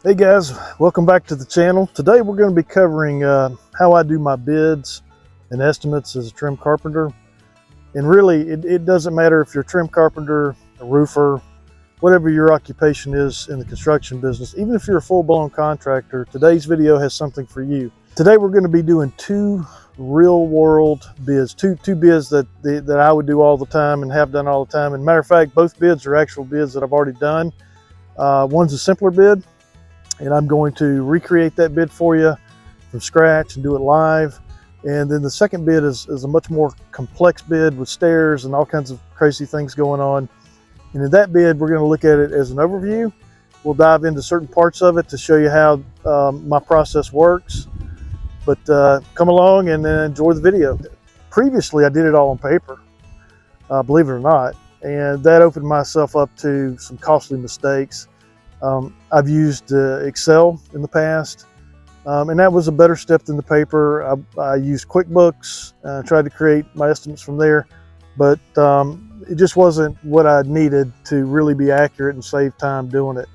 Hey guys, welcome back to the channel. Today we're going to be covering how I do my bids and estimates as a trim carpenter. And really, it doesn't matter if you're a trim carpenter, a roofer, whatever your occupation is in the construction business. Even if you're a full-blown contractor, today's video has something for you. Today we're going to be doing two real-world bids, two bids that I would do all the time and have done all the time. And matter of fact, both bids are actual bids that I've already done. One's a simpler bid, and I'm going to recreate that bid for you from scratch and do it live. And then the second bid is a much more complex bid with stairs and all kinds of crazy things going on. And in that bid, we're going to look at it as an overview. We'll dive into certain parts of it to show you how my process works. But come along and enjoy the video. Previously, I did it all on paper, believe it or not. And that opened myself up to some costly mistakes. I've used Excel in the past, and that was a better step than the paper. I used QuickBooks, tried to create my estimates from there, but it just wasn't what I needed to really be accurate and save time doing it.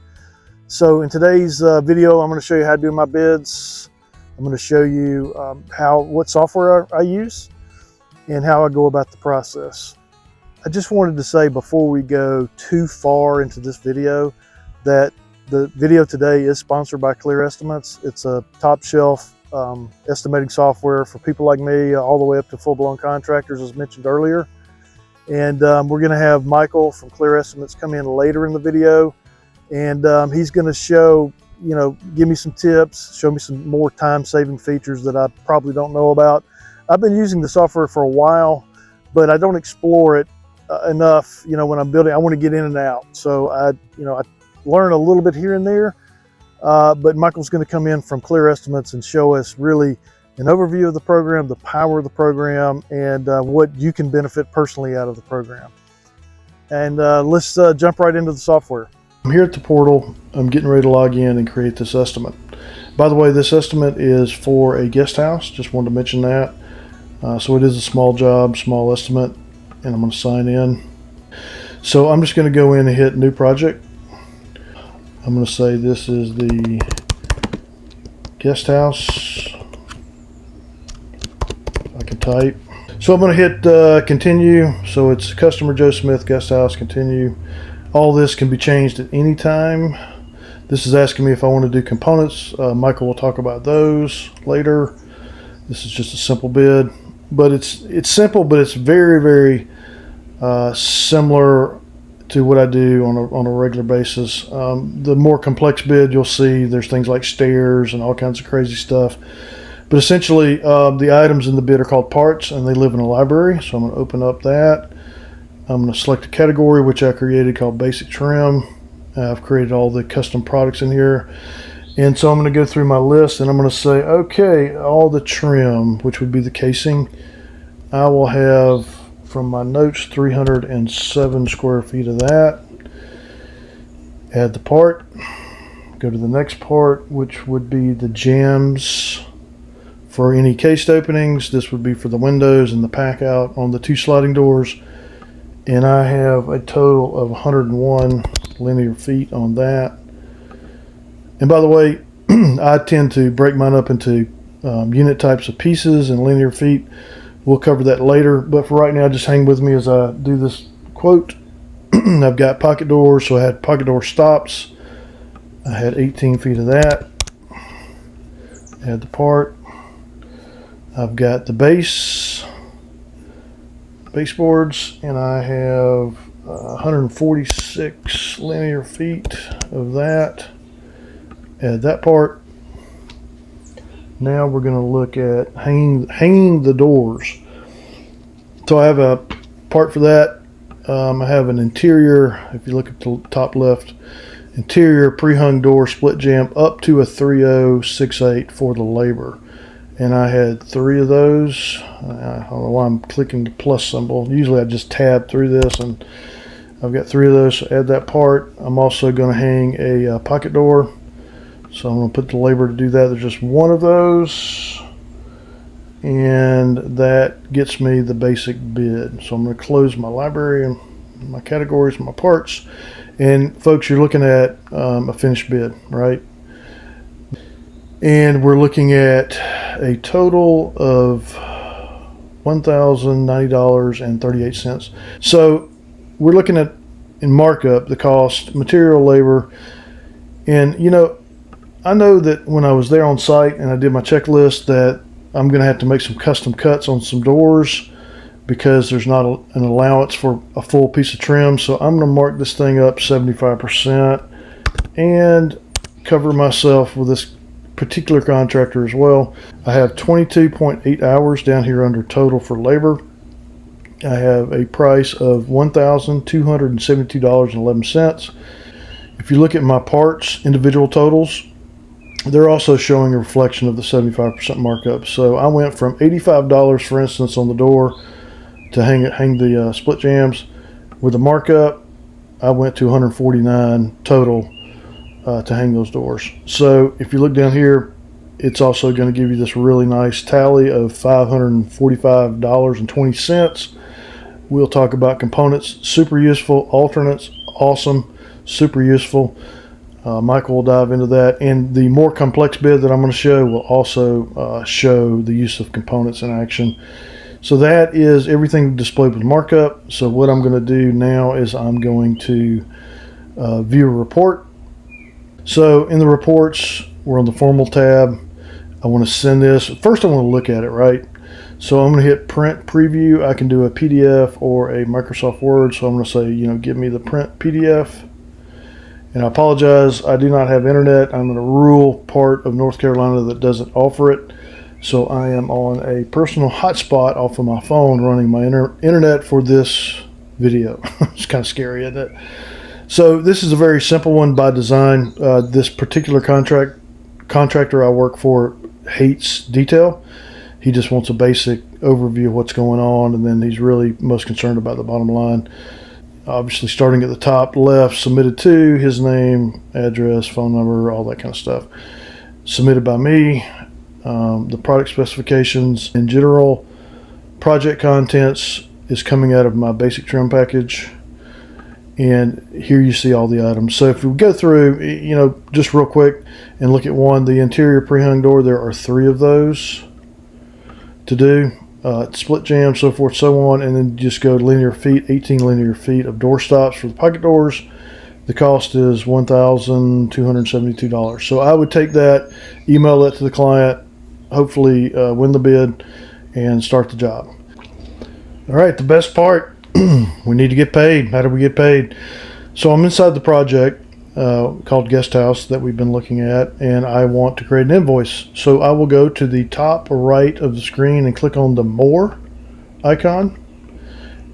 So in today's video, I'm going to show you how to do my bids. I'm going to show you what software I use and how I go about the process. I just wanted to say before we go too far into this video that the video today is sponsored by Clear Estimates. It's a top shelf estimating software for people like me, all the way up to full-blown contractors, as mentioned earlier. And we're going to have Michael from Clear Estimates come in later in the video, and he's going to show, give me some tips, show me some more time-saving features that I probably don't know about. I've been using the software for a while, but I don't explore it enough. When I'm building, I want to get in and out. So I learn a little bit here and there, but Michael's going to come in from Clear Estimates and show us really an overview of the program, the power of the program, and what you can benefit personally out of the program. And let's jump right into the software. I'm here at the portal. I'm getting ready to log in and create this estimate. By the way, this estimate is for a guest house. Just wanted to mention that. So it is a small job, small estimate, and I'm going to sign in. So I'm just going to go in and hit New Project. I'm going to say this is the guest house. I can type. So I'm going to hit continue. So it's customer Joe Smith guest house, continue. All this can be changed at any time. This is asking me if I want to do components. Michael will talk about those later. This is just a simple bid, but it's simple, but it's very, very similar to what I do on a regular basis. The more complex bid, you'll see there's things like stairs and all kinds of crazy stuff. But essentially, the items in the bid are called parts, and they live in a library. So I'm going to open up that. I'm going to select a category which I created called Basic Trim. I've created all the custom products in here. And so I'm going to go through my list, and I'm going to say, okay, all the trim, which would be the casing, I will have, from my notes, 307 square feet of that. Add the part. Go to the next part, which would be the jambs for any cased openings. This would be for the windows and the pack out on the two sliding doors. And I have a total of 101 linear feet on that. And by the way, I tend to break mine up into unit types of pieces and linear feet. We'll cover that later, but for right now, just hang with me as I do this quote. I've got pocket doors, so I had pocket door stops. I had 18 feet of that. Add the part. I've got the baseboards, and I have 146 linear feet of that. Add that part. Now we're going to look at hanging the doors. So I have a part for that. I have an interior, if you look at the top left, interior pre-hung door split jamb up to a 3068 for the labor. And I had 3 of those. I don't know why I'm clicking the plus symbol. Usually I just tab through this, and I've got 3 of those, so add that part. I'm also going to hang a pocket door. So I'm going to put the labor to do that. There's just 1 of those, and that gets me the basic bid. So I'm going to close my library and my categories, my parts, and folks, you're looking at a finished bid, right? And we're looking at a total of $1,090.38. So we're looking at, in markup, the cost, material, labor. And I know that when I was there on site and I did my checklist that I'm going to have to make some custom cuts on some doors because there's not an allowance for a full piece of trim. So I'm going to mark this thing up 75% and cover myself with this particular contractor as well. I have 22.8 hours down here under total for labor. I have a price of $1,272.11. If you look at my parts, individual totals, they're also showing a reflection of the 75% markup. So I went from $85, for instance, on the door to hang the split jambs. With the markup, I went to $149 total to hang those doors. So if you look down here, it's also going to give you this really nice tally of $545.20. We'll talk about components, super useful. Alternates, awesome, super useful. Michael will dive into that, and the more complex bid that I'm going to show will also show the use of components in action. So that is everything displayed with markup. So what I'm going to do now is I'm going to view a report. So in the reports, we're on the formal tab. I want to send this. First I want to look at it, right? So I'm going to hit print preview. I can do a PDF or a Microsoft Word. So I'm going to say, give me the print PDF. And I apologize, I do not have internet. I'm in a rural part of North Carolina that doesn't offer it. So I am on a personal hotspot off of my phone running my internet for this video. It's kind of scary, isn't it? So this is a very simple one by design. This particular contractor I work for hates detail. He just wants a basic overview of what's going on, and then he's really most concerned about the bottom line. Obviously, starting at the top left, submitted to, his name, address, phone number, all that kind of stuff. Submitted by me. The product specifications in general. Project contents is coming out of my basic trim package. And here you see all the items. So if we go through, just real quick and look at one, the interior pre-hung door, there are 3 of those to do. Split jam, so forth, so on, and then just go linear feet, 18 linear feet of door stops for the pocket doors. The cost is $1,272. So I would take that, email that to the client, hopefully win the bid, and start the job. All right, the best part, we need to get paid. How do we get paid? So I'm inside the project called Guest House that we've been looking at, and I want to create an invoice. So I will go to the top right of the screen and click on the More icon,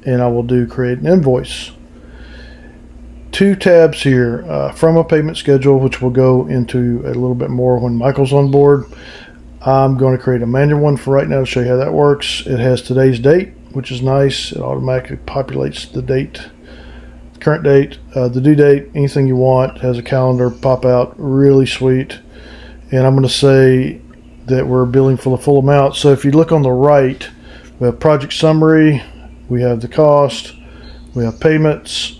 and I will do Create an Invoice. 2 tabs here, from a payment schedule, which we'll go into a little bit more when Michael's on board. I'm going to create a manual one for right now to show you how that works. It has today's date, which is nice. It automatically populates the date, current date, the due date, anything you want. It has a calendar pop out, really sweet. And I'm going to say that we're billing for the full amount. So if you look on the right, we have project summary, we have the cost, we have payments.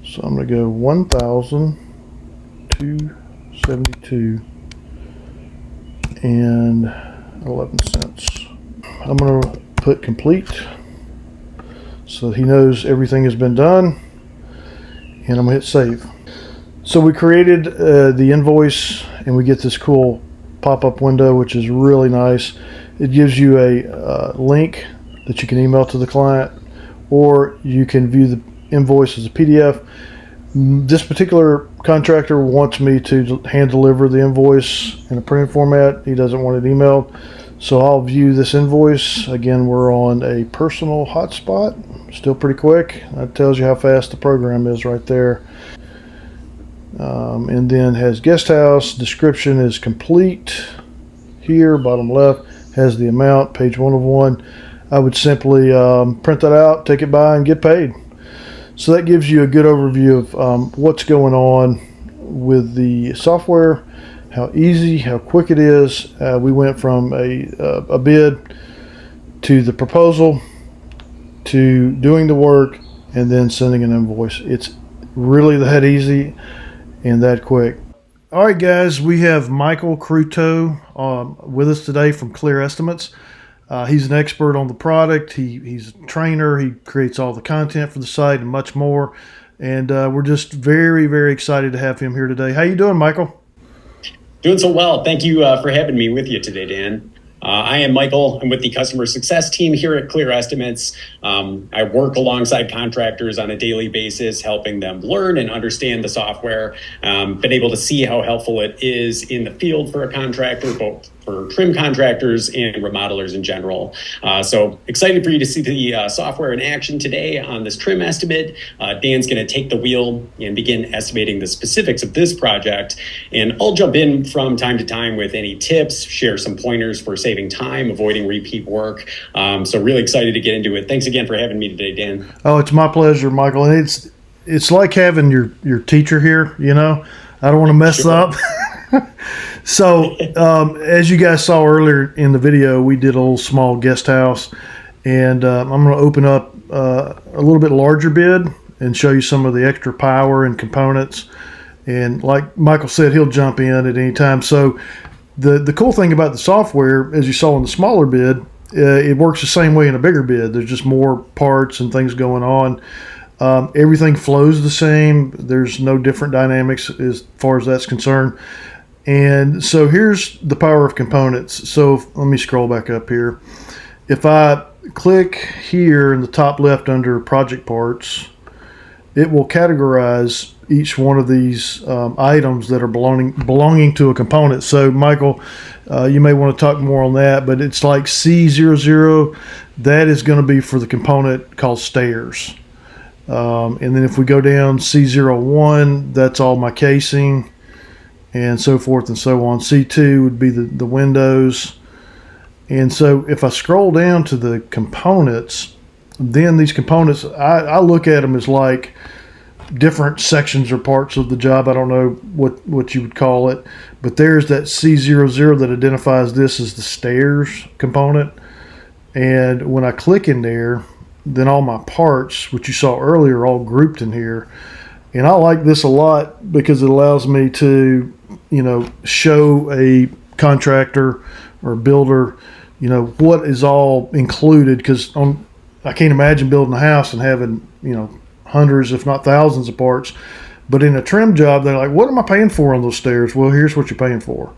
So I'm going to go $1,272.11. I'm going to put complete so he knows everything has been done, and I'm going to hit save. So we created the invoice, and we get this cool pop-up window, which is really nice. It gives you a link that you can email to the client, or you can view the invoice as a PDF. This particular contractor wants me to hand deliver the invoice in a printed format. He doesn't want it emailed. So I'll view this invoice. Again, we're on a personal hotspot. Still pretty quick. That tells you how fast the program is right there. And then has guest house. Description is complete. Here, bottom left, has the amount, page 1 of 1. I would simply print that out, take it by, and get paid. So that gives you a good overview of what's going on with the software, how easy, how quick it is. We went from a bid to the proposal to doing the work and then sending an invoice. It's really that easy and that quick. All right, guys, we have Michael Cruto with us today from Clear Estimates. He's an expert on the product. He's a trainer. He creates all the content for the site and much more. And we're just very, very excited to have him here today. How you doing, Michael? Doing so well. Thank you for having me with you today, Dan. I am Michael. I'm with the customer success team here at Clear Estimates. I work alongside contractors on a daily basis, helping them learn and understand the software. Been able to see how helpful it is in the field for a contractor, both for trim contractors and remodelers in general. So excited for you to see the software in action today on this trim estimate. Dan's going to take the wheel and begin estimating the specifics of this project. And I'll jump in from time to time with any tips, share some pointers for saving time, avoiding repeat work. So really excited to get into it. Thanks again for having me today, Dan. Oh, it's my pleasure, Michael. And it's like having your teacher here, you know. I don't want to mess up. So, as you guys saw earlier in the video, we did a little small guest house, and I'm going to open up a little bit larger bid and show you some of the extra power and components. And like Michael said, he'll jump in at any time. So, the cool thing about the software, as you saw in the smaller bid, it works the same way in a bigger bid. There's just more parts and things going on. Everything flows the same. There's no different dynamics as far as that's concerned. And so here's the power of components. So let me scroll back up here. If I click here in the top left under project parts, it will categorize each one of these items that are belonging to a component. So Michael, you may want to talk more on that, but it's like C00, that is going to be for the component called stairs. And then if we go down C01, that's all my casing, and so forth and so on. C2 would be the windows. And so if I scroll down to the components, then these components, I look at them as like different sections or parts of the job. I don't know what you would call it, but there's that C00 that identifies this as the stairs component. And when I click in there, then all my parts, which you saw earlier, are all grouped in here. And I like this a lot because it allows me to, show a contractor or a builder, what is all included. Because I can't imagine building a house and having, hundreds, if not thousands of parts. But in a trim job, they're like, what am I paying for on those stairs? Well, here's what you're paying for.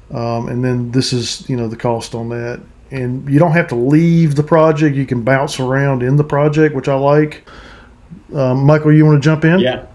And then this is, the cost on that. And you don't have to leave the project. You can bounce around in the project, which I like. Michael, you want to jump in?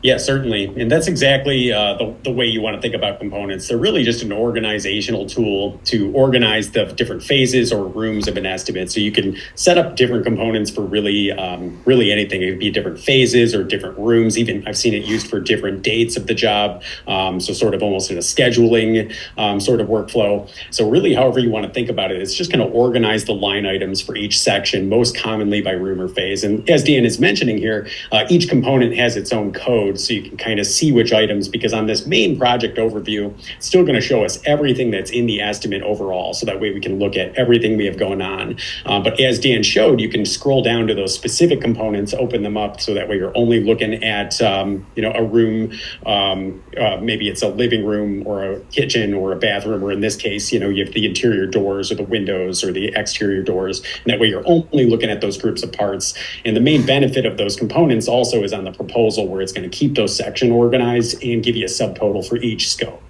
Yeah, certainly. And that's exactly the way you want to think about components. They're really just an organizational tool to organize the different phases or rooms of an estimate. So you can set up different components for really anything. It could be different phases or different rooms. Even I've seen it used for different dates of the job. So sort of almost in a scheduling sort of workflow. So really, however you want to think about it, it's just going to organize the line items for each section, most commonly by room or phase. And as Dan is mentioning here, each component has its own code. So you can kind of see which items, because on this main project overview, it's still going to show us everything that's in the estimate overall. So that way we can look at everything we have going on. But as Dan showed, you can scroll down to those specific components, open them up. So that way you're only looking at, a room, maybe it's a living room or a kitchen or a bathroom, or in this case, you have the interior doors or the windows or the exterior doors. And that way you're only looking at those groups of parts. And the main benefit of those components also is on the proposal, where it's going to keep those section organized and give you a subtotal for each scope.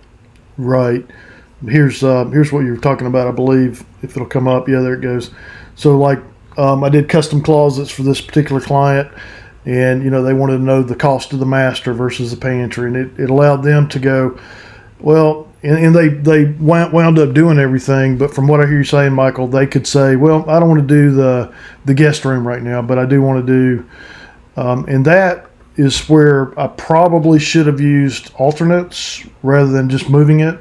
Right. Here's what you were talking about, I believe, if it'll come up. Yeah, there it goes. So like I did custom closets for this particular client, and they wanted to know the cost of the master versus the pantry, and it allowed them to go, well, and they wound up doing everything. But from what I hear you saying, Michael, they could say, well, I don't want to do the guest room right now, but I do want to do, and that is where I probably should have used alternates rather than just moving it.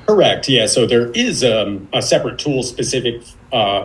Correct. Yeah. So there is a separate tool specific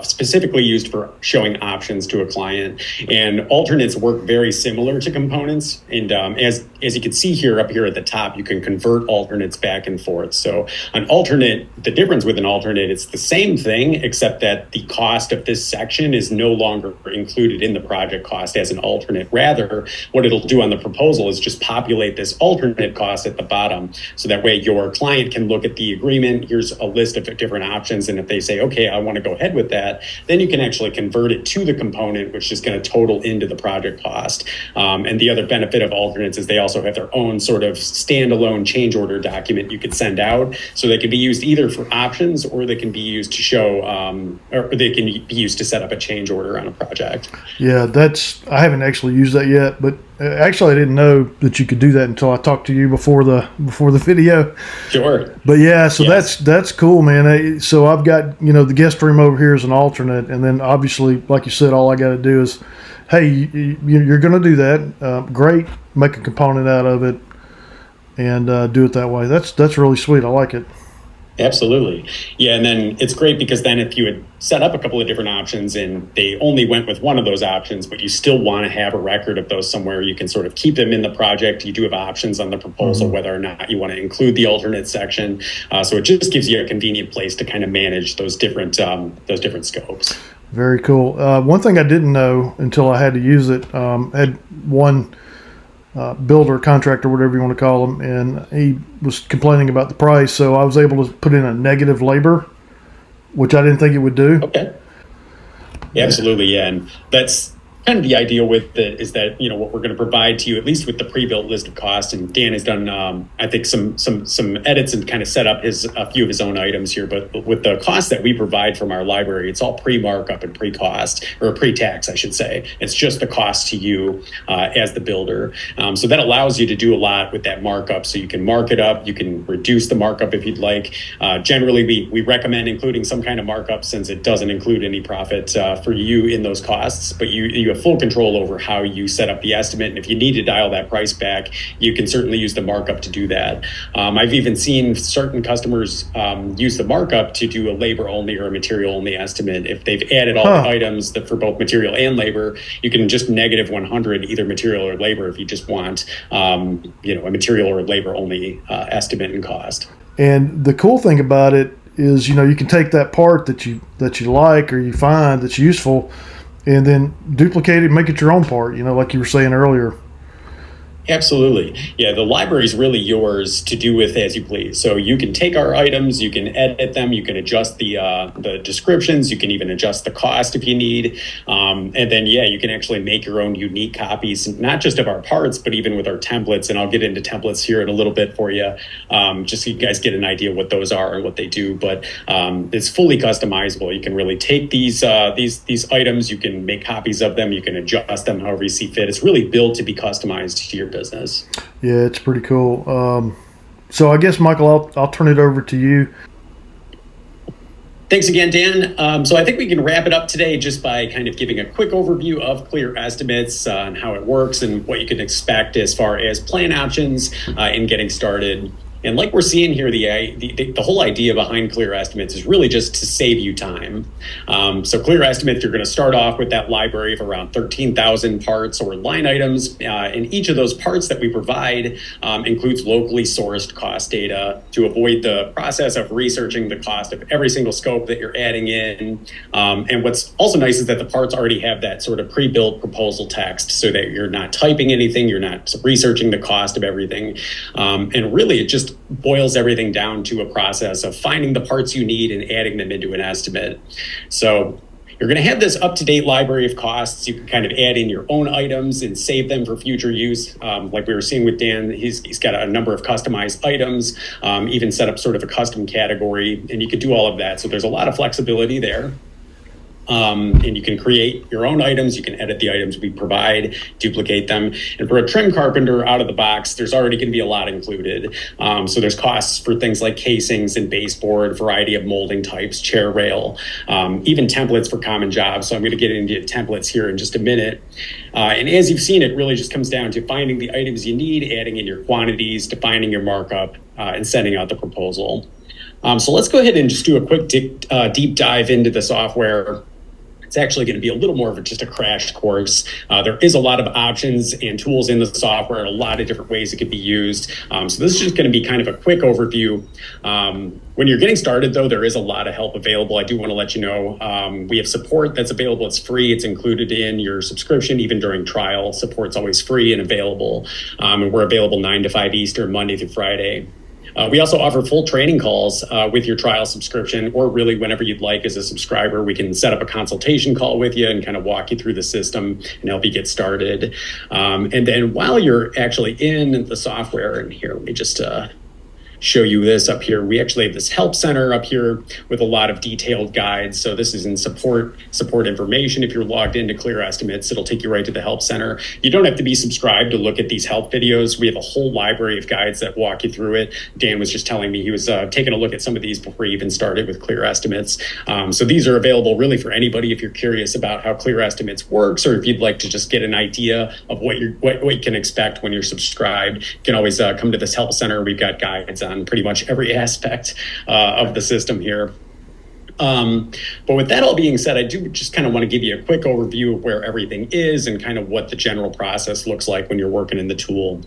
specifically used for showing options to a client. And alternates work very similar to components. And as you can see here up here at the top, you can convert alternates back and forth. So an alternate, the difference with an alternate, it's the same thing, except that the cost of this section is no longer included in the project cost as an alternate. Rather, what it'll do on the proposal is just populate this alternate cost at the bottom. So that way your client can look at the agreement. Here's a list of different options. And if they say, okay, I want to go ahead with that, then you can actually convert it to the component, which is going to total into the project cost. And the other benefit of alternates is they also have their own sort of standalone change order document you could send out. So they can be used either for options, or they can be used to show, or they can be used to set up a change order on a project. Yeah, I haven't actually used that yet, but actually I didn't know that you could do that until I talked to you before the video. Sure. But yeah, so yes. that's cool, man. So I've got, the guest room over here as an alternate, and then obviously, like you said, all I got to do is, hey, you're going to do that. Great, make a component out of it, and do it that way. That's really sweet. I like it. Absolutely. Yeah. And then it's great because then if you had set up a couple of different options and they only went with one of those options, but you still want to have a record of those somewhere, you can sort of keep them in the project. You do have options on the proposal, whether or not you want to include the alternate section. So it just gives you a convenient place to kind of manage those different scopes. Very cool. One thing I didn't know until I had to use it, had one builder, contractor, whatever you want to call him, and he was complaining about the price. So I was able to put in a negative labor, which I didn't think it would do. Okay. Yeah, absolutely. Yeah. And that's kind of the idea with it, is that, what we're going to provide to you, at least with the pre-built list of costs. And Dan has done, I think, some edits and kind of set up a few of his own items here. But with the costs that we provide from our library, it's all pre-markup and pre-cost, or pre-tax, I should say. It's just the cost to you as the builder. So that allows you to do a lot with that markup. So you can mark it up, you can reduce the markup if you'd like. Generally, we recommend including some kind of markup, since it doesn't include any profit for you in those costs. But you have full control over how you set up the estimate. And if you need to dial that price back, you can certainly use the markup to do that. I've even seen certain customers use the markup to do a labor only or a material only estimate. If they've added all the items for both material and labor, you can just negative 100 either material or labor if you just want a material or labor only estimate and cost. And the cool thing about it is, you can take that part that you like or you find that's useful, and then duplicate it, make it your own part, like you were saying earlier. Absolutely. Yeah, the library is really yours to do with as you please. So you can take our items, you can edit them, you can adjust the descriptions, you can even adjust the cost if you need. And then, you can actually make your own unique copies, not just of our parts, but even with our templates. And I'll get into templates here in a little bit for you, just so you guys get an idea of what those are and what they do. But it's fully customizable. You can really take these items, you can make copies of them, you can adjust them however you see fit. It's really built to be customized to your business. Yeah, it's pretty cool. So I guess, Michael, I'll turn it over to you. Thanks again, Dan. So I think we can wrap it up today just by kind of giving a quick overview of Clear Estimates and how it works and what you can expect as far as plan options in getting started. And like we're seeing here, the whole idea behind Clear Estimates is really just to save you time. So Clear Estimates, you're going to start off with that library of around 13,000 parts or line items. And each of those parts that we provide includes locally sourced cost data to avoid the process of researching the cost of every single scope that you're adding in. And what's also nice is that the parts already have that sort of pre-built proposal text, so that you're not typing anything, you're not researching the cost of everything. And really, it just boils everything down to a process of finding the parts you need and adding them into an estimate. So you're going to have this up-to-date library of costs. You can kind of add in your own items and save them for future use. Like we were seeing with Dan, he's got a number of customized items, even set up sort of a custom category, and you could do all of that. So there's a lot of flexibility there. And you can create your own items. You can edit the items we provide, duplicate them. And for a trim carpenter out of the box, there's already going to be a lot included. So there's costs for things like casings and baseboard, variety of molding types, chair rail, even templates for common jobs. So I'm going to get into templates here in just a minute. And as you've seen, it really just comes down to finding the items you need, adding in your quantities, defining your markup, and sending out the proposal. So let's go ahead and just do a quick deep dive into the software. It's actually going to be a little more of just a crash course. There is a lot of options and tools in the software and a lot of different ways it could be used. So this is just going to be kind of a quick overview. When you're getting started, though, there is a lot of help available. I do want to let you know we have support that's available. It's free. It's included in your subscription, even during trial. Support's always free and available. And we're available 9 to 5 Eastern, Monday through Friday. We also offer full training calls with your trial subscription, or really whenever you'd like as a subscriber. We can set up a consultation call with you and kind of walk you through the system and help you get started. And then while you're actually in the software, and here, let me just show you this up here. We actually have this help center up here with a lot of detailed guides. So this is in support information. If you're logged into Clear Estimates, it'll take you right to the help center. You don't have to be subscribed to look at these help videos. We have a whole library of guides that walk you through it. Dan was just telling me he was taking a look at some of these before he even started with Clear Estimates. So these are available really for anybody if you're curious about how Clear Estimates works, or if you'd like to just get an idea of what you can expect when you're subscribed. You can always come to this help center. We've got guides on pretty much every aspect of the system here. But with that all being said, I do just kind of want to give you a quick overview of where everything is and kind of what the general process looks like when you're working in the tool.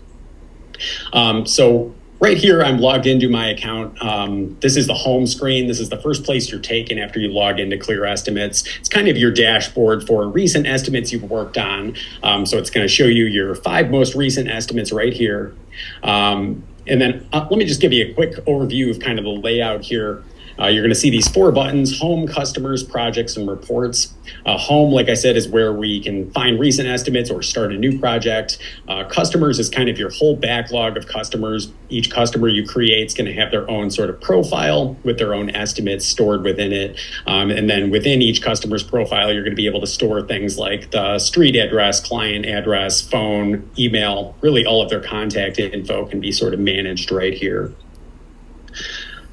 So right here, I'm logged into my account. This is the home screen. This is the first place you're taken after you log into Clear Estimates. It's kind of your dashboard for recent estimates you've worked on. So it's going to show you your 5 most recent estimates right here. And then let me just give you a quick overview of kind of the layout here. You're going to see these 4 buttons: Home, Customers, Projects, and Reports. Home, like I said, is where we can find recent estimates or start a new project. Customers is kind of your whole backlog of customers. Each customer you create is going to have their own sort of profile with their own estimates stored within it. And then within each customer's profile, you're going to be able to store things like the street address, client address, phone, email. Really, all of their contact info can be sort of managed right here.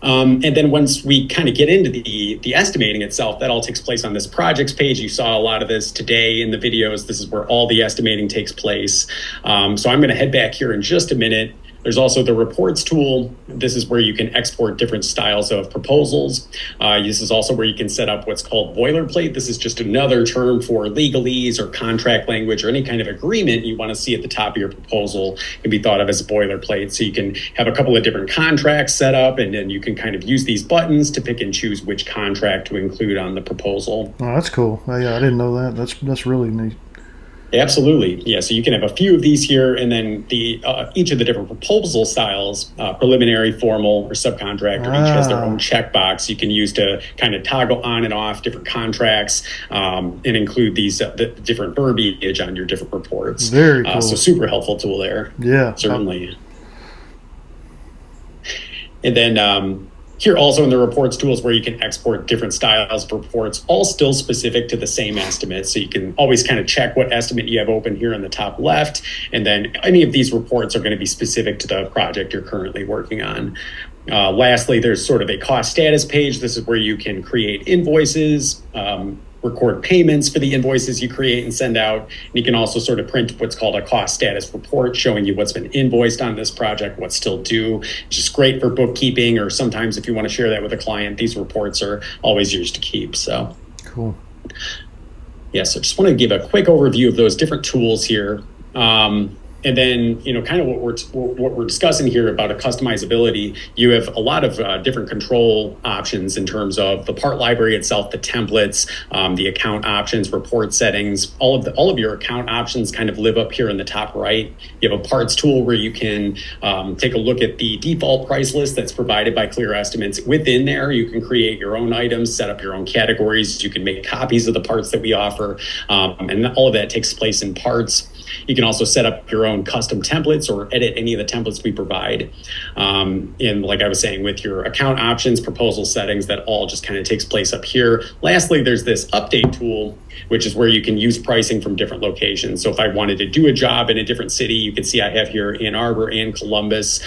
And then once we kind of get into the estimating itself, that all takes place on this projects page. You saw a lot of this today in the videos. This is where all the estimating takes place. So I'm going to head back here in just a minute. There's also the reports tool. This is where you can export different styles of proposals. This is also where you can set up what's called boilerplate. This is just another term for legalese or contract language or any kind of agreement you want to see at the top of your proposal. It can be thought of as a boilerplate. So you can have a couple of different contracts set up, and then you can kind of use these buttons to pick and choose which contract to include on the proposal. Oh, that's cool. Yeah, I didn't know that. That's really neat. Absolutely. Yeah. So you can have a few of these here, and then each of the different proposal styles, preliminary, formal, or subcontractor, each has their own checkbox you can use to kind of toggle on and off different contracts and include these the different verbiage on your different reports. Very cool. So super helpful tool there. Yeah. Certainly. And then here also in the reports tools where you can export different styles of reports, all still specific to the same estimate. So you can always kind of check what estimate you have open here in the top left. And then any of these reports are going to be specific to the project you're currently working on. Lastly, there's sort of a cost status page. This is where you can create invoices, record payments for the invoices you create and send out. And you can also sort of print what's called a cost status report showing you what's been invoiced on this project, what's still due, which is great for bookkeeping, or sometimes if you want to share that with a client, these reports are always yours to keep. So cool. Yeah, so just want to give a quick overview of those different tools here. And then, kind of what we're discussing here about a customizability, you have a lot of different control options in terms of the part library itself, the templates, the account options, report settings. All of your account options kind of live up here in the top right. You have a parts tool where you can take a look at the default price list that's provided by Clear Estimates. Within there, you can create your own items, set up your own categories. You can make copies of the parts that we offer, and all of that takes place in parts. You can also set up your own custom templates or edit any of the templates we provide. And like I was saying, with your account options, proposal settings, that all just kind of takes place up here. Lastly, there's this update tool, which is where you can use pricing from different locations. So if I wanted to do a job in a different city, you can see I have here Ann Arbor and Columbus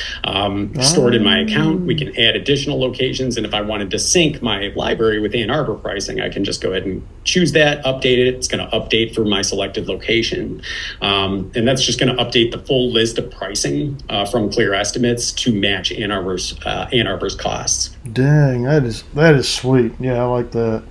stored in my account. We can add additional locations. And if I wanted to sync my library with Ann Arbor pricing, I can just go ahead and choose that, update it. It's going to update for my selected location. And that's just going to update the full list of pricing from Clear Estimates to match Ann Arbor's costs. Dang, that is sweet. Yeah, I like that.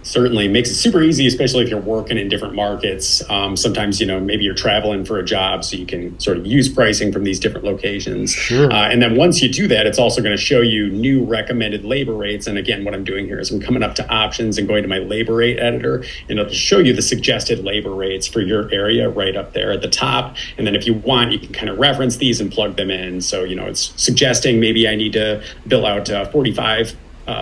Certainly makes it super easy, especially if you're working in different markets. Sometimes, maybe you're traveling for a job, so you can sort of use pricing from these different locations. Sure. And then once you do that, it's also going to show you new recommended labor rates. And again, what I'm doing here is I'm coming up to options and going to my labor rate editor, and it'll show you the suggested labor rates for your area right up there at the top. And then if you want, you can kind of reference these and plug them in. So, it's suggesting maybe I need to bill out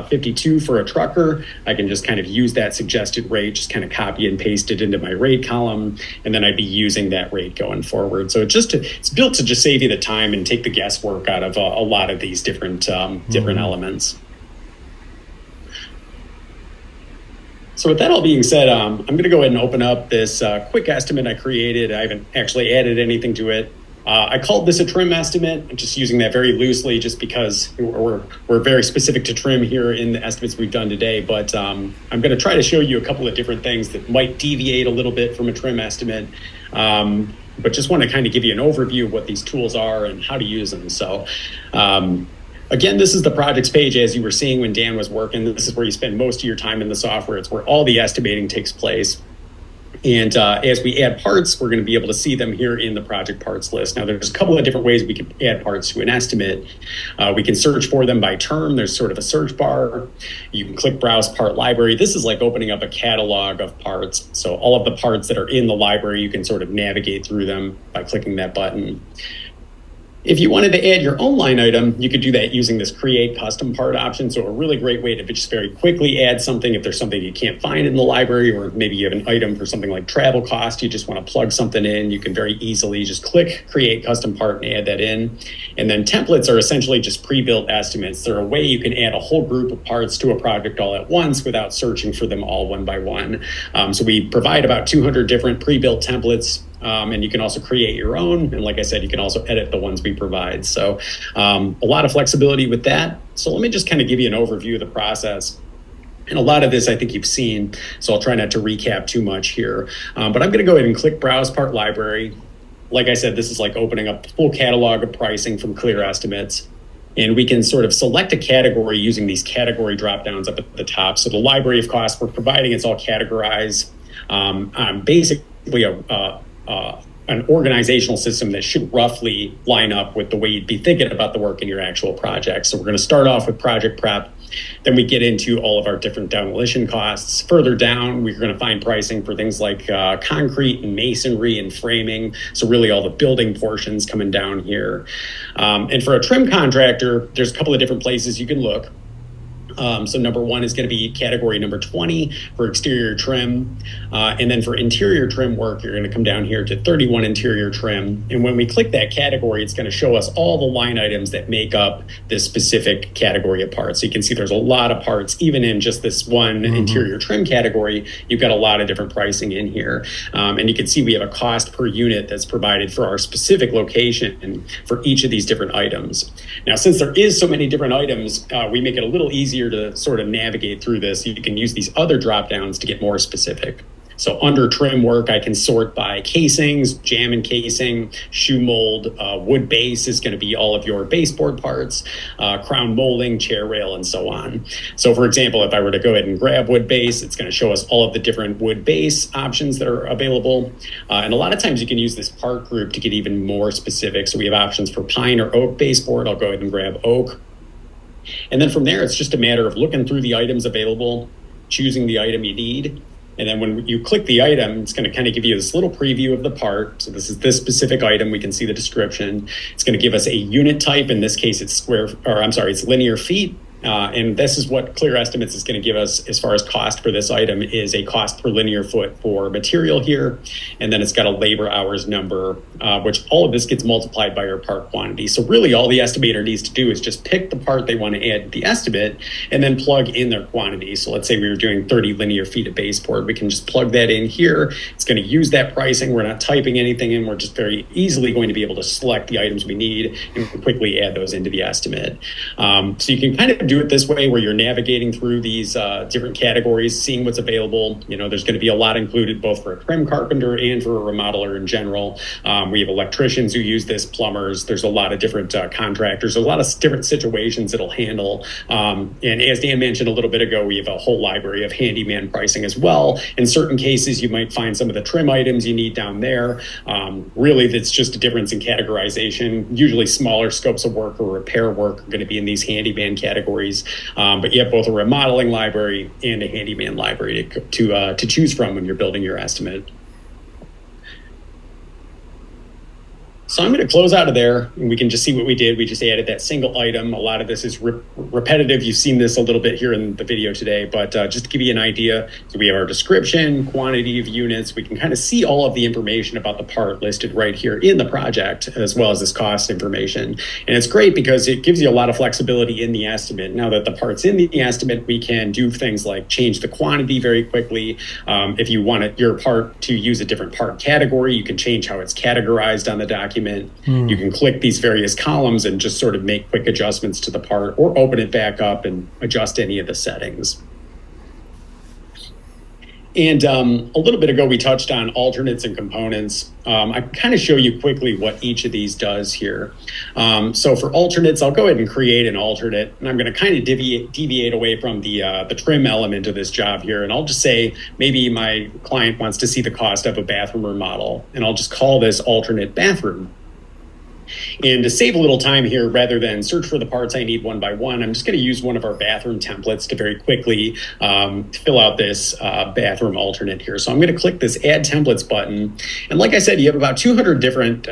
52 for a trucker. I can just kind of use that suggested rate, just kind of copy and paste it into my rate column, and then I'd be using that rate going forward. So it's built to just save you the time and take the guesswork out of a lot of these different elements. So with that all being said, I'm going to go ahead and open up this quick estimate I created. I haven't actually added anything to it. I called this a trim estimate. I'm just using that very loosely just because we're very specific to trim here in the estimates we've done today. But I'm going to try to show you a couple of different things that might deviate a little bit from a trim estimate. But just want to kind of give you an overview of what these tools are and how to use them. So again, this is the projects page as you were seeing when Dan was working. This is where you spend most of your time in the software. It's where all the estimating takes place. And as we add parts, we're going to be able to see them here in the project parts list. Now, there's a couple of different ways we can add parts to an estimate. We can search for them by term. There's sort of a search bar. You can click Browse Part Library. This is like opening up a catalog of parts. So all of the parts that are in the library, you can sort of navigate through them by clicking that button. If you wanted to add your own line item, you could do that using this Create Custom Part option. So a really great way to just very quickly add something if there's something you can't find in the library, or maybe you have an item for something like travel cost, you just want to plug something in, you can very easily just click Create Custom Part and add that in. And then templates are essentially just pre-built estimates. They're a way you can add a whole group of parts to a project all at once without searching for them all one by one. So we provide about 200 different pre-built templates. And you can also create your own. And like I said, you can also edit the ones we provide. So a lot of flexibility with that. So let me just kind of give you an overview of the process. And a lot of this I think you've seen, so I'll try not to recap too much here. But I'm going to go ahead and click Browse Part Library. Like I said, this is like opening up the full catalog of pricing from Clear Estimates. And we can sort of select a category using these category drop downs up at the top. So the library of costs we're providing, it's all categorized. Basically an organizational system that should roughly line up with the way you'd be thinking about the work in your actual project. So we're going to start off with project prep. Then we get into all of our different demolition costs. Further down, we're going to find pricing for things like concrete and masonry and framing. So really all the building portions coming down here. And for a trim contractor, there's a couple of different places you can look. So number one is going to be category number 20 for exterior trim. And then for interior trim work, you're going to come down here to 31 interior trim. And when we click that category, it's going to show us all the line items that make up this specific category of parts. So you can see there's a lot of parts, even in just this one interior trim category, you've got a lot of different pricing in here. And you can see we have a cost per unit that's provided for our specific location and for each of these different items. Now, since there is so many different items, we make it a little easier to sort of navigate through this. You can use these other drop downs to get more specific. So under trim work, I can sort by casings, jam and casing, shoe mold, wood base is going to be all of your baseboard parts, crown molding, chair rail, and so on. So for example, if I were to go ahead and grab wood base, it's going to show us all of the different wood base options that are available. And a lot of times you can use this part group to get even more specific. So we have options for pine or oak baseboard. I'll go ahead and grab oak. And then from there, it's just a matter of looking through the items available, choosing the item you need. And then when you click the item, it's going to kind of give you this little preview of the part. So this is this specific item. We can see the description. It's going to give us a unit type. In this case, it's it's linear feet. And this is what Clear Estimates is going to give us as far as cost for this item is a cost per linear foot for material here. And then it's got a labor hours number, which all of this gets multiplied by your part quantity. So really all the estimator needs to do is just pick the part they want to add to the estimate and then plug in their quantity. So let's say we were doing 30 linear feet of baseboard. We can just plug that in here. It's going to use that pricing. We're not typing anything in. We're just very easily going to be able to select the items we need and quickly add those into the estimate. So you can kind of do do it this way where you're navigating through these different categories, seeing what's available. There's going to be a lot included both for a trim carpenter and for a remodeler in general. We have electricians who use this, plumbers. There's a lot of different contractors, a lot of different situations it'll handle. And as Dan mentioned a little bit ago, we have a whole library of handyman pricing as well. In certain cases, you might find some of the trim items you need down there. Really, that's just a difference in categorization. Usually smaller scopes of work or repair work are going to be in these handyman categories. But you have both a remodeling library and a handyman library to choose from when you're building your estimate. So I'm going to close out of there, and we can just see what we did. We just added that single item. A lot of this is repetitive. You've seen this a little bit here in the video today, but just to give you an idea, so we have our description, quantity of units. We can kind of see all of the information about the part listed right here in the project, as well as this cost information. And it's great because it gives you a lot of flexibility in the estimate. Now that the part's in the estimate, we can do things like change the quantity very quickly. If you want your part to use a different part category, you can change how it's categorized on the document. You can click these various columns and just sort of make quick adjustments to the part, or open it back up and adjust any of the settings. And a little bit ago, we touched on alternates and components. I kind of show you quickly what each of these does here. So for alternates, I'll go ahead and create an alternate, and I'm going to kind of deviate away from the trim element of this job here. And I'll just say maybe my client wants to see the cost of a bathroom remodel, and I'll just call this alternate bathroom. And to save a little time here, rather than search for the parts I need one by one, I'm just going to use one of our bathroom templates to very quickly fill out this bathroom alternate here. So I'm going to click this Add Templates button. And like I said, you have about 200 different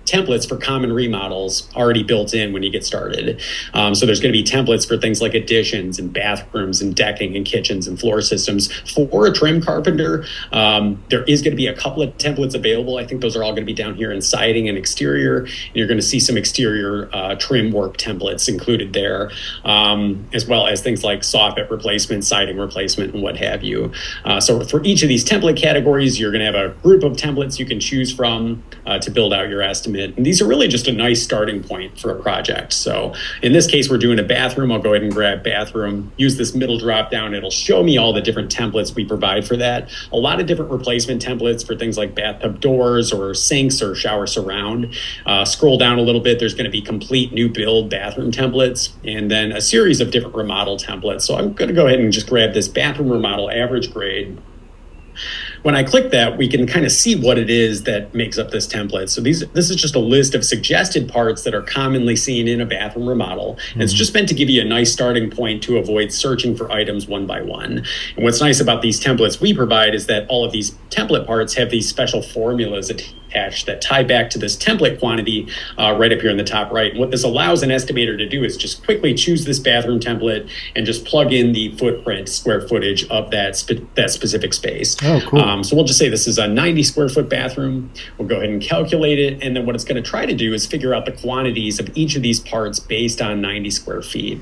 templates for common remodels already built in when you get started. So there's going to be templates for things like additions and bathrooms and decking and kitchens and floor systems. For a trim carpenter, there is going to be a couple of templates available. I think those are all going to be down here in siding and exterior. And you're going to see some exterior trim work templates included there, as well as things like soffit replacement, siding replacement, and what have you. So for each of these template categories, you're going to have a group of templates you can choose from to build out your estimate. And these are really just a nice starting point for a project. So in this case, we're doing a bathroom. I'll go ahead and grab bathroom, use this middle drop down. It'll show me all the different templates we provide for that. A lot of different replacement templates for things like bathtub doors or sinks or shower surround. Scroll down a little bit. There's going to be complete new build bathroom templates, and then a series of different remodel templates. So I'm going to go ahead and just grab this bathroom remodel average grade. When I click that, we can kind of see what it is that makes up this template. So this is just a list of suggested parts that are commonly seen in a bathroom remodel. And it's just meant to give you a nice starting point to avoid searching for items one by one. And what's nice about these templates we provide is that all of these template parts have these special formulas attached that tie back to this template quantity right up here in the top right. And what this allows an estimator to do is just quickly choose this bathroom template and just plug in the footprint, square footage of that specific space. Oh, cool. So we'll just say this is a 90 square foot bathroom. We'll go ahead and calculate it. And then what it's going to try to do is figure out the quantities of each of these parts based on 90 square feet.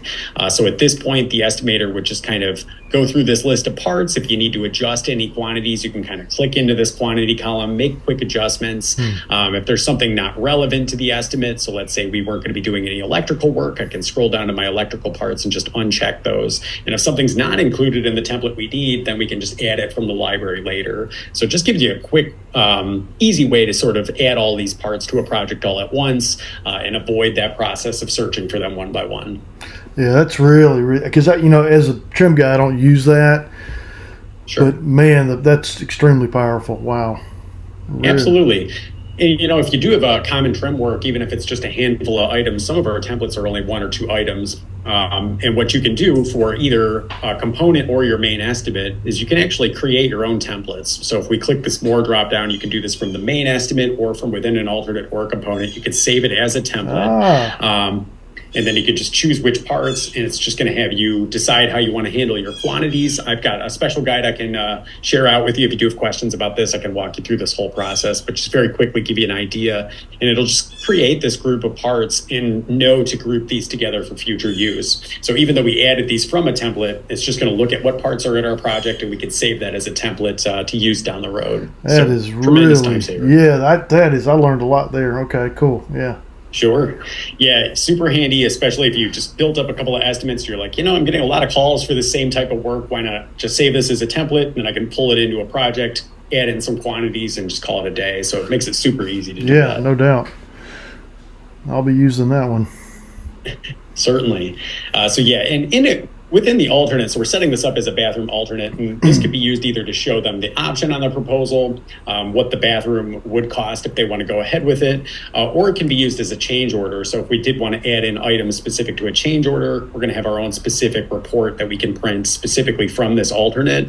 So at this point, the estimator would just kind of go through this list of parts. If you need to adjust any quantities, you can kind of click into this quantity column, make quick adjustments. If there's something not relevant to the estimate, so let's say we weren't going to be doing any electrical work, I can scroll down to my electrical parts and just uncheck those. And if something's not included in the template we need, then we can just add it from the library later. So it just gives you a quick, easy way to sort of add all these parts to a project all at once and avoid that process of searching for them one by one. Yeah, that's really, because as a trim guy, I don't use that. Sure. But man, that's extremely powerful. Wow. Really. Absolutely. And, if you do have a common trim work, even if it's just a handful of items, some of our templates are only one or two items. And what you can do for either a component or your main estimate is you can actually create your own templates. So if we click this more drop down, you can do this from the main estimate or from within an alternate or component. You can save it as a template. And then you can just choose which parts, and it's just going to have you decide how you want to handle your quantities. I've got a special guide I can share out with you. If you do have questions about this, I can walk you through this whole process, but just very quickly give you an idea. And it'll just create this group of parts and know to group these together for future use. So even though we added these from a template, it's just going to look at what parts are in our project, and we can save that as a template to use down the road. That is tremendous really, time saver. yeah, that is, I learned a lot there. Okay, cool. Yeah. Sure. Yeah, super handy, especially if you just built up a couple of estimates. You're like, I'm getting a lot of calls for the same type of work. Why not just save this as a template and I can pull it into a project, add in some quantities, and just call it a day. So it makes it super easy to do Yeah, that. no doubt. I'll be using that one. Certainly. So yeah, and in it, within the alternate, so we're setting this up as a bathroom alternate, and this could be used either to show them the option on the proposal, what the bathroom would cost if they want to go ahead with it, or it can be used as a change order. So if we did want to add in items specific to a change order, we're going to have our own specific report that we can print specifically from this alternate,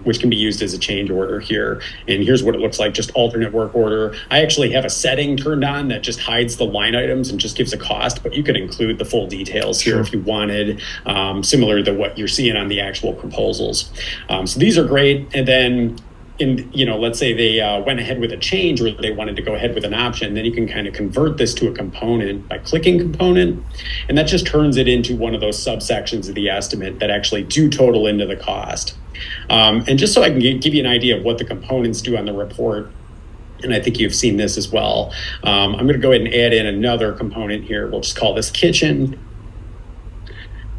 which can be used as a change order here. And here's what it looks like, just alternate work order. I actually have a setting turned on that just hides the line items and just gives a cost, but you could include the full details here if you wanted. Similar to what you're seeing on the actual proposals. So these are great. And then let's say they went ahead with a change or they wanted to go ahead with an option, then you can kind of convert this to a component by clicking component. And that just turns it into one of those subsections of the estimate that actually do total into the cost. And just so I can give you an idea of what the components do on the report, and I think you've seen this as well, I'm going to go ahead and add in another component here. We'll just call this kitchen.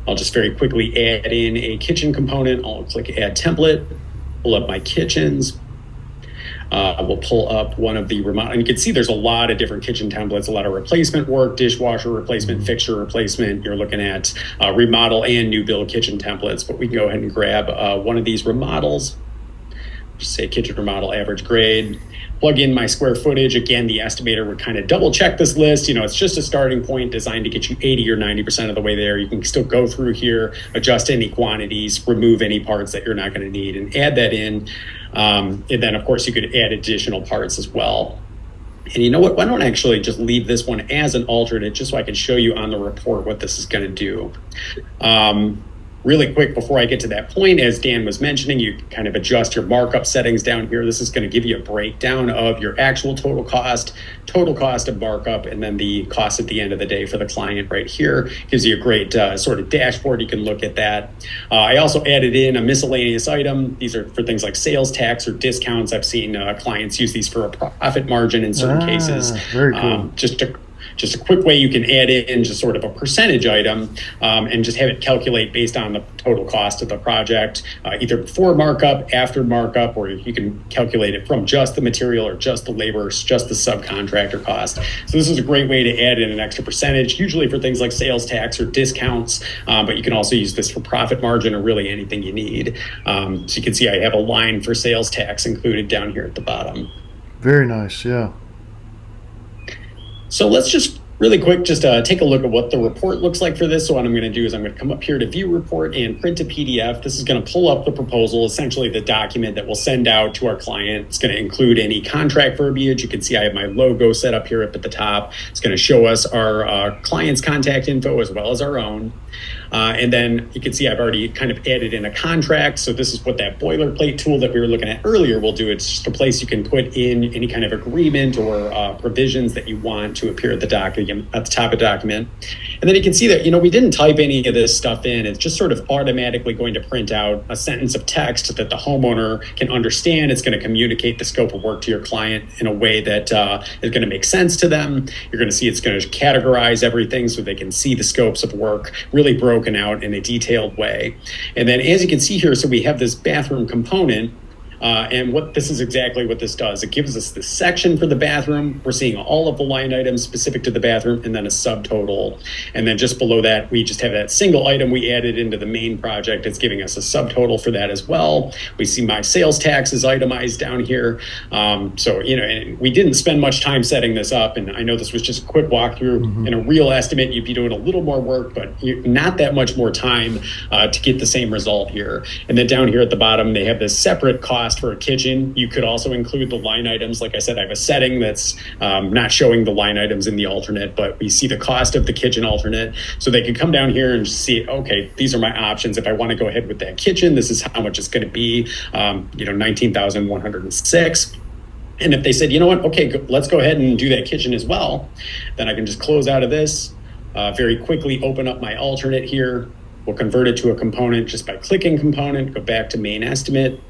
I'll just very quickly add in a kitchen component. I'll click add template, pull up my kitchens. We'll pull up one of the remodel, and you can see there's a lot of different kitchen templates, a lot of replacement work, dishwasher replacement, fixture replacement. You're looking at remodel and new build kitchen templates, but we can go ahead and grab one of these remodels. Just say kitchen remodel average grade. Plug in my square footage. Again, the estimator would kind of double check this list. It's just a starting point designed to get you 80 or 90% of the way there. You can still go through here, adjust any quantities, remove any parts that you're not going to need, and add that in. And then, of course, you could add additional parts as well. And you know what? Why don't I actually just leave this one as an alternate just so I can show you on the report what this is going to do. Really quick before I get to that point, as Dan was mentioning, you kind of adjust your markup settings down here. This is going to give you a breakdown of your actual total cost of markup, and then the cost at the end of the day for the client right here. Gives you a great sort of dashboard. You can look at that. I also added in a miscellaneous item. These are for things like sales tax or discounts. I've seen clients use these for a profit margin in certain cases. Very cool. Just a quick way you can add in just sort of a percentage item and just have it calculate based on the total cost of the project, either before markup, after markup, or you can calculate it from just the material or just the labor, just the subcontractor cost. So this is a great way to add in an extra percentage, usually for things like sales tax or discounts, but you can also use this for profit margin or really anything you need. So you can see I have a line for sales tax included down here at the bottom. Very nice, yeah. So let's just really quick, just take a look at what the report looks like for this. So what I'm going to do is I'm going to come up here to view report and print a PDF. This is going to pull up the proposal, essentially the document that we'll send out to our client. It's going to include any contract verbiage. You can see I have my logo set up here up at the top. It's going to show us our client's contact info as well as our own. And then you can see I've already kind of added in a contract. So this is what that boilerplate tool that we were looking at earlier will do. It's just a place you can put in any kind of agreement or provisions that you want to appear at the document, at the top of the document. And then you can see that, we didn't type any of this stuff in. It's just sort of automatically going to print out a sentence of text that the homeowner can understand. It's going to communicate the scope of work to your client in a way that is going to make sense to them. You're going to see it's going to categorize everything so they can see the scopes of work really broken out in a detailed way. And then as you can see here, so we have this bathroom component. And this is exactly what this does. It gives us the section for the bathroom. We're seeing all of the line items specific to the bathroom and then a subtotal. And then just below that, we just have that single item we added into the main project. It's giving us a subtotal for that as well. We see my sales tax is itemized down here. So, and we didn't spend much time setting this up. And I know this was just a quick walkthrough. In a real estimate, you'd be doing a little more work, but not that much more time to get the same result here. And then down here at the bottom, they have this separate cost for a kitchen. You could also include the line items. Like I said, I have a setting that's not showing the line items in the alternate, but we see the cost of the kitchen alternate. So they could come down here and see, okay, these are my options. If I want to go ahead with that kitchen, this is how much it's going to be, $19,106. And if they said, you know what, okay, let's go ahead and do that kitchen as well, then I can just close out of this, very quickly open up my alternate here. We'll convert it to a component just by clicking component, go back to main estimate.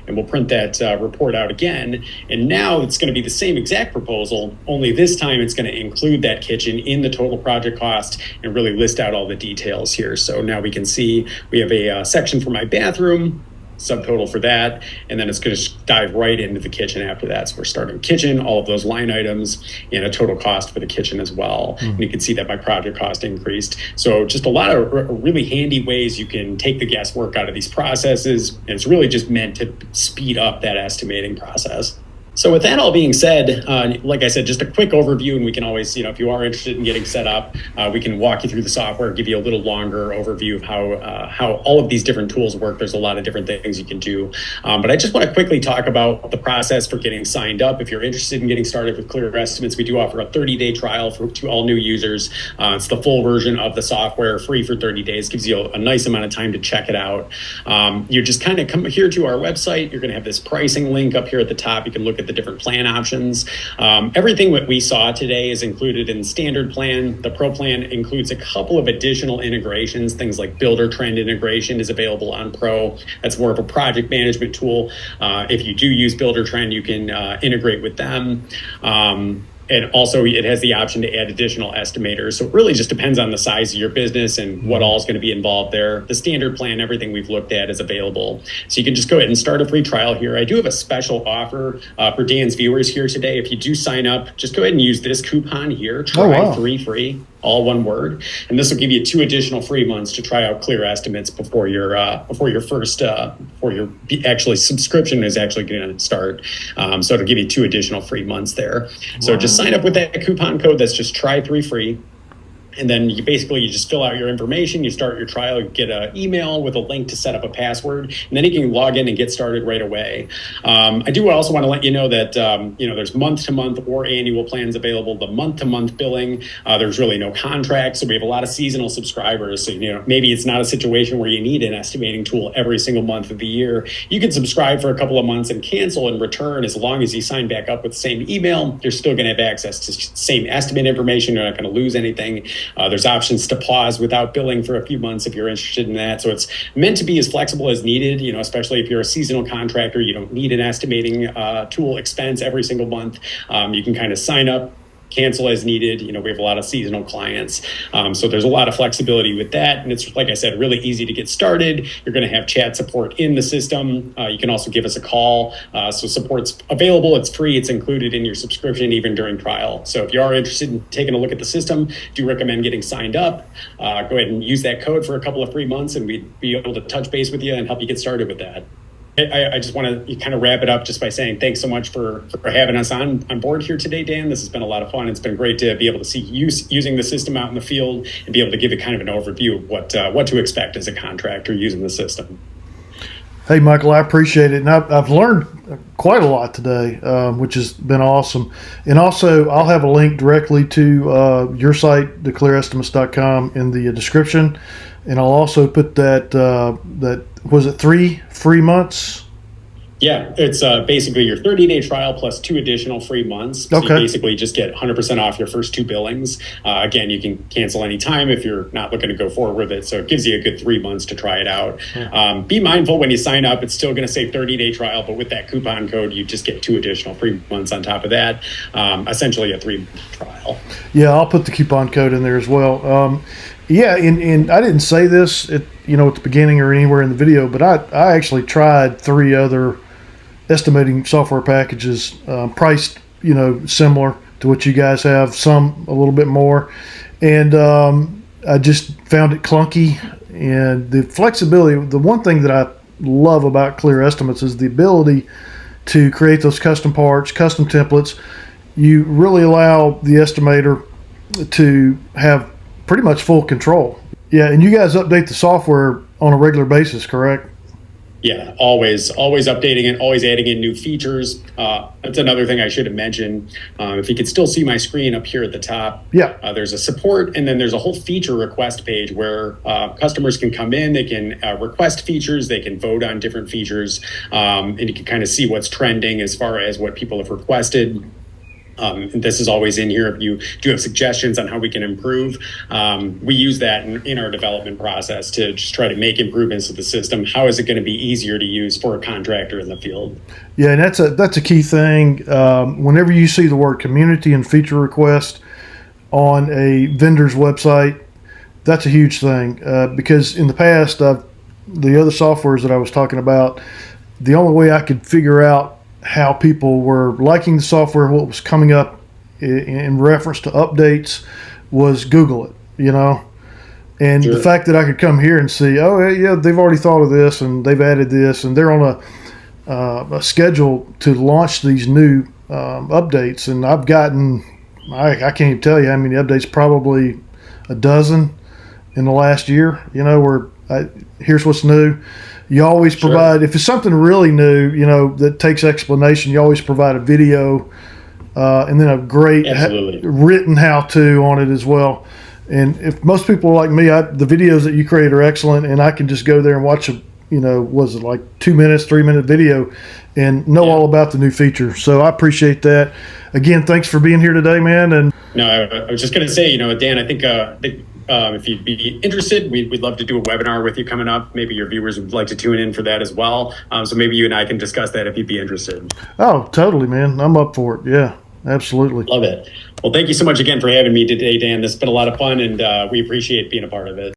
and we'll print that report out again. And now it's going to be the same exact proposal, only this time it's going to include that kitchen in the total project cost and really list out all the details here. So now we can see we have a section for my bathroom, subtotal for that, and then it's going to dive right into the kitchen after that. So we're starting kitchen, all of those line items, and a total cost for the kitchen as well. And you can see that my project cost increased. So just a lot of really handy ways you can take the guesswork out of these processes, and it's really just meant to speed up that estimating process. So with that all being said, like I said, just a quick overview, and we can always, if you are interested in getting set up, we can walk you through the software, give you a little longer overview of how all of these different tools work. There's a lot of different things you can do. But I just want to quickly talk about the process for getting signed up. If you're interested in getting started with Clear Estimates, we do offer a 30-day trial to all new users. It's the full version of the software, free for 30 days, gives you a nice amount of time to check it out. You just kind of come here to our website. You're going to have this pricing link up here at the top. You can look at the different plan options. Everything that we saw today is included in the standard plan. The Pro plan includes a couple of additional integrations. Things like Builder Trend integration is available on Pro. That's more of a project management tool. If you do use Builder Trend, you can integrate with them. And also it has the option to add additional estimators. So it really just depends on the size of your business and what all is going to be involved there. The standard plan, everything we've looked at is available. So you can just go ahead and start a free trial here. I do have a special offer for Dan's viewers here today. If you do sign up, just go ahead and use this coupon here, try 3 free. All one word, and this will give you 2 additional free months to try out Clear Estimates before your actually subscription is actually going to start. So it'll give you 2 additional free months there. So just sign up with that coupon code. That's just try 3 free. And then you just fill out your information, you start your trial, you get an email with a link to set up a password, and then you can log in and get started right away. I do also want to let you know that there's month-to-month or annual plans available. The month-to-month billing, there's really no contract, so we have a lot of seasonal subscribers. So maybe it's not a situation where you need an estimating tool every single month of the year. You can subscribe for a couple of months and cancel and return. As long as you sign back up with the same email, you're still going to have access to same estimate information. You're not going to lose anything. There's options to pause without billing for a few months if you're interested in that. So it's meant to be as flexible as needed, especially if you're a seasonal contractor. You don't need an estimating tool expense every single month. You can kind of sign up, cancel as needed. We have a lot of seasonal clients. So there's a lot of flexibility with that. And it's, like I said, really easy to get started. You're going to have chat support in the system. You can also give us a call. So support's available. It's free. It's included in your subscription, even during trial. So if you are interested in taking a look at the system, do recommend getting signed up. Go ahead and use that code for a couple of free months, and we'd be able to touch base with you and help you get started with that. I just want to kind of wrap it up just by saying thanks so much for having us on board here today, Dan. This has been a lot of fun. It's been great to be able to see you using the system out in the field and be able to give it kind of an overview of what to expect as a contractor using the system. Hey, Michael, I appreciate it. And I've learned quite a lot today, which has been awesome. And also, I'll have a link directly to your site, theclearestimates.com, in the description. And I'll also put that was it 3 free months? Yeah, it's basically your 30-day trial plus 2 additional free months. So okay. You basically just get 100% off your first 2 billings. Again, you can cancel anytime if you're not looking to go forward with it. So it gives you a good 3 months to try it out. Yeah. Be mindful when you sign up, it's still going to say 30-day trial, but with that coupon code, you just get 2 additional free months on top of that. Essentially a 3-month trial. Yeah, I'll put the coupon code in there as well. Yeah, and I didn't say this at the beginning or anywhere in the video, but I actually tried 3 other estimating software packages, priced similar to what you guys have, some a little bit more, and I just found it clunky. And the flexibility, the one thing that I love about Clear Estimates is the ability to create those custom parts, custom templates. You really allow the estimator to have pretty much full control. Yeah, and you guys update the software on a regular basis, correct? Yeah, always updating it, always adding in new features. That's another thing I should have mentioned. If you could still see my screen up here at the top, there's a support, and then there's a whole feature request page where customers can come in, they can request features, they can vote on different features, and you can kind of see what's trending as far as what people have requested. This is always in here. If you do have suggestions on how we can improve, we use that in our development process to just try to make improvements to the system. How is it going to be easier to use for a contractor in the field? Yeah, and that's a key thing. Whenever you see the word community and feature request on a vendor's website, that's a huge thing, because in the past, the other softwares that I was talking about, the only way I could figure out how people were liking the software, what was coming up in reference to updates, was Google it, And Sure. the fact that I could come here and see, oh yeah, they've already thought of this and they've added this, and they're on a schedule to launch these new updates. And I've gotten, I can't even tell you how many updates, probably a dozen in the last year. Here's what's new. You always provide, if it's something really new, that takes explanation, you always provide a video and then a great written how-to on it as well. And if most people are like me, the videos that you create are excellent, and I can just go there and watch was it like 2 minutes, 3-minute video and know all about the new feature. So I appreciate that. Again, thanks for being here today, man. And no, I was just going to say, Dan, I think if you'd be interested, we'd love to do a webinar with you coming up. Maybe your viewers would like to tune in for that as well. So maybe you and I can discuss that if you'd be interested. Oh, totally, man. I'm up for it. Yeah, absolutely. Love it. Well, thank you so much again for having me today, Dan. This has been a lot of fun, and we appreciate being a part of it.